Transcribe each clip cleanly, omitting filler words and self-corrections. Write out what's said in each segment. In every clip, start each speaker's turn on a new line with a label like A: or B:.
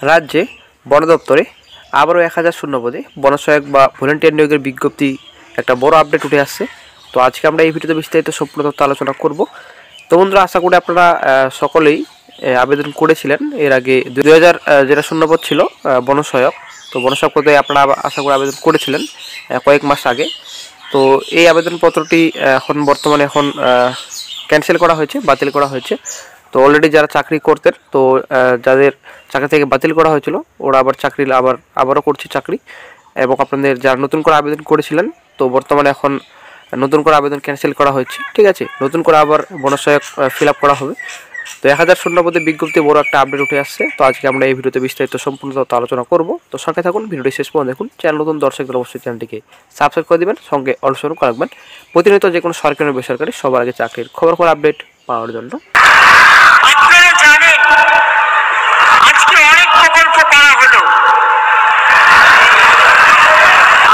A: রাজ্যে বন দপ্তরে আবারও 1000 শূন্যপদে বনসহায়ক বা ভলেন্টিয়ার নিয়োগের বিজ্ঞপ্তি একটা বড় আপডেট উঠে আসছে। তো আজকে আমরা এই ভিডিওতে বিস্তারিত সম্পূর্ণ তথ্য আলোচনা করব। তো বন্ধুরা, আশা করি আপনারা সকলেই আবেদন করেছিলেন এর আগে 2000 যেটা শূন্যপদ ছিল বনসহায়ক। তো বনসহায়ক পদে আপনারা আশা করি আবেদন করেছিলেন কয়েক মাস আগে। তো এই আবেদনপত্রটি বর্তমানে ক্যান্সেল করা হয়েছে, বাতিল করা হয়েছে। তো অলরেডি যারা চাকরি করতেন, তো যাদের চাকরি থেকে বাতিল করা হয়েছিল ওরা আবার আবারও করছে চাকরি। এবং আপনাদের যারা নতুন করে আবেদন করেছিলেন, তো বর্তমানে এখন নতুন করে আবেদন ক্যান্সেল করা হয়েছে, ঠিক আছে। নতুন করে আবার বনসহায়ক ফিল আপ করা হবে। তো 1000 শূন্যপদে বিজ্ঞপ্তি বড় একটা আপডেট উঠে আসছে। তো আজকে আমরা এই ভিডিওতে বিস্তারিত সম্পূর্ণ তথ্য আলোচনা করব। তো সঙ্গে থাকুন, ভিডিওটি শেষ পর্যন্ত দেখুন। চ্যানেল নতুন দর্শকদের অবশ্যই চ্যানেলটিকে সাবস্ক্রাইব করে দেবেন, সঙ্গে অনুসরণ করে রাখবেন প্রতিনিয়ত যে কোনো সরকারি বেসরকারি সবার আগে চাকরির খবর আপডেট পাওয়ার জন্য।
B: আপনারা জানেন আজকে অনেক প্রকল্প করা হলো।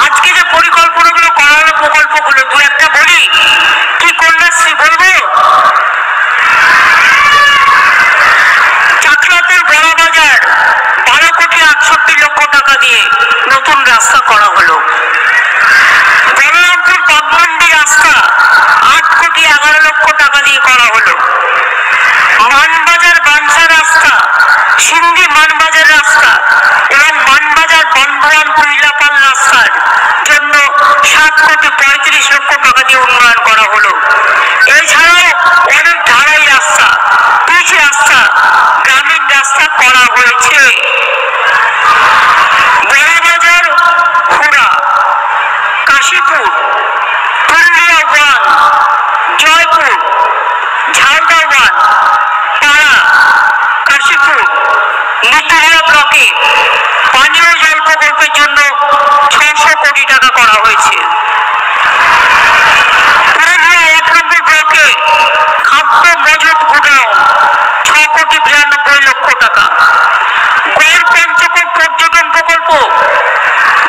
B: আজকে যে পরিকল্পনাগুলো করা হলো, প্রকল্পগুলো দু একটা বলি। কি কন্যাশ্রী বলবো? চাকলাতের বড়বাজার 12,68,00,000 দিয়ে নতুন রাস্তা করা হলো। বলরামপুর বাগমন্ডি রাস্তা 8,11,00,000 দিয়ে করা হলো। মানবাজার বাঞ্ছা রাস্তা, সিন্ধি মানবাজার রাস্তা এবং মানবাজার বন্ধন কুইলাপাল রাস্তার জন্য 7,35,00,000 দিয়ে উন্নয়ন করা হলো। এছাড়াও অনেক ঢালাই রাস্তা, পিচ রাস্তা, গ্রামীণ রাস্তা করা হয়েছে। বড়বাজার, হুড়া, কাশীপুর, পুরুলিয়া ওয়ান, জয়পুর, ঝালদা ওয়ান, পাড়া, কাশীপুর, মুতুলিয়া ব্লকে পানীয় জল প্রকল্পের জন্য 600 কোটি টাকা করা হয়েছে। পুরুলিয়া 1 নম্বর ব্লকে খাদ্য মজুত গুদাম 6,92,00,000 টাকা। গড় পঞ্চকোট পর্যটন প্রকল্প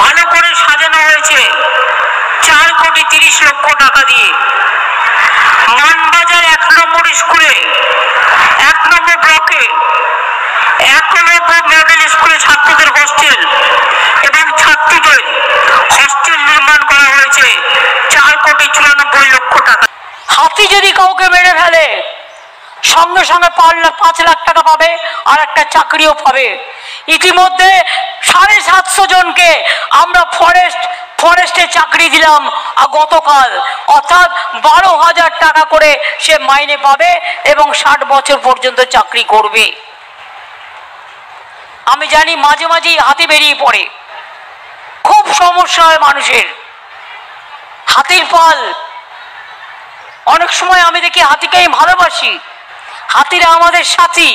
B: ভালো করে সাজানো হয়েছে 4,30,00,000 টাকা দিয়ে। মানবাজার 1 নম্বর স্কুলে 1 নম্বর ব্লকে 1 মডেল স্কুলে ছাত্রদের হোস্টেল এবং ছাত্রীদের হোস্টেল নির্মাণ করা হয়েছে 4,94,00,000 টাকা। হাতি যদি কাউকে মেরে ফেলে সঙ্গে সঙ্গে 5 লাখ টাকা পাবে, আর একটা চাকরিও পাবে। ইতিমধ্যে 750 জনকে আমরা ফরেস্টে চাকরি দিলাম গতকাল, অর্থাৎ 12,000 টাকা করে সে মাইনে পাবে এবং 60 বছর পর্যন্ত চাকরি করবে। আমি জানি মাঝে মাঝেই হাতি বেরিয়ে পড়ে, খুব সমস্যা হয় মানুষের। হাতির পাল, অনেক সময় আমি দেখি হাতিকে আমি ভালোবাসি, হাতিরা আমাদের সাথী,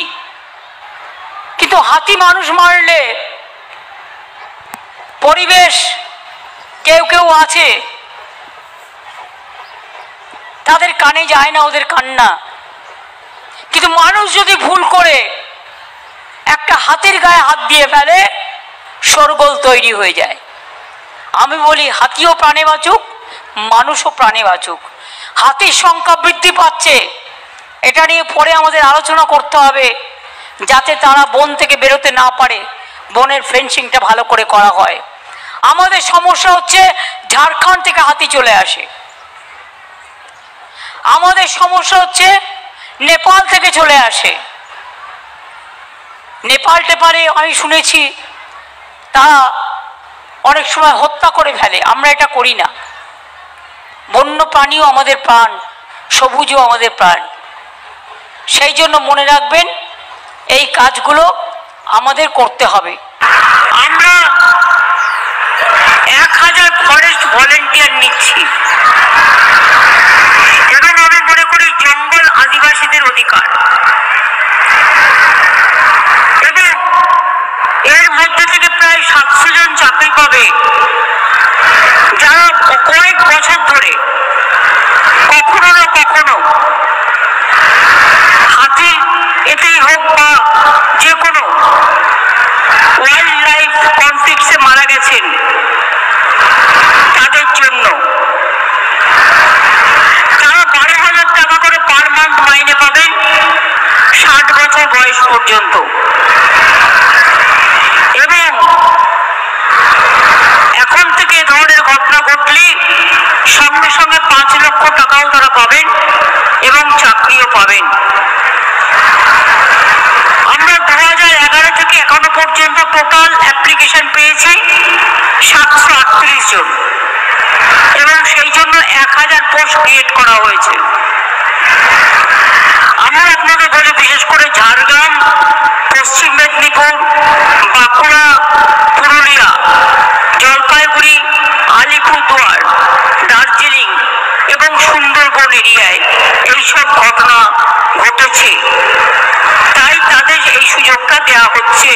B: কিন্তু হাতি মানুষ মারলে পরিবেশ, কেউ আছে তাদের কানে যায় না ওদের কান্না, কিন্তু মানুষ যদি ভুল করে একটা হাতির গায়ে হাত দিয়ে ফেলে শোরগোল তৈরি হয়ে যায়। আমি বলি হাতিও প্রাণে বাঁচুক, মানুষও প্রাণে বাঁচুক। হাতির সংখ্যা বৃদ্ধি পাচ্ছে, এটা নিয়ে পরে আমাদের আলোচনা করতে হবে, যাতে তারা বন থেকে বেরোতে না পারে, বনের ফেন্সিংটা ভালো করে করা হয়। আমাদের সমস্যা হচ্ছে ঝাড়খণ্ড থেকে হাতি চলে আসে, আমাদের সমস্যা হচ্ছে নেপাল থেকে চলে আসে। নেপালে আমি শুনেছি তারা অনেক সময় হত্যা করে ফেলে, আমরা এটা করি না। বন্য প্রাণীও আমাদের প্রাণ, সবুজও আমাদের প্রাণ। সেই জন্য মনে রাখবেন এই কাজগুলো আমাদের করতে হবে। আমরা 1000 ফরেস্ট ভলেন্টিয়ার নিচ্ছি এবং আমি মনে করি জঙ্গল আদিবাসীদের অধিকার, এবং এর মধ্যে থেকে প্রায় 700 জন চাকরি পাবে যারা কয়েক বছর ধরে কখনো না কখনো হাতি এতেই হোক বা যে কোনো ওয়াইল্ড লাইফ কনফ্লিক্টসে মারা গেছেন, তাদের জন্য তারা 12,000 টাকা করে পার মান্থ মাইনে পাবেন 60 বছর বয়স পর্যন্ত। শিক্ষাও তারা পাবেন এবং চাকরিও পাবেন। আমরা 2011 থেকে এখনো পর্যন্ত টোটাল অ্যাপ্লিকেশন পেয়েছি 738 জন এবং সেই জন্য 1000 পোস্ট ক্রিয়েট করা হয়েছে। আমরা আপনাদের বলে বিশেষ করে ঝাড়গ্রাম, পশ্চিম মেদিনীপুর, বাঁকুড়া, পুরুলিয়া, জলপাইগুড়ি, আলিপুরদুয়ার, দার্জিলিং এবং সুন্দরবন এরিয়ায় এইসব ঘটনা ঘটেছে, তাই তাদের এই সুযোগটা দেওয়া হচ্ছে।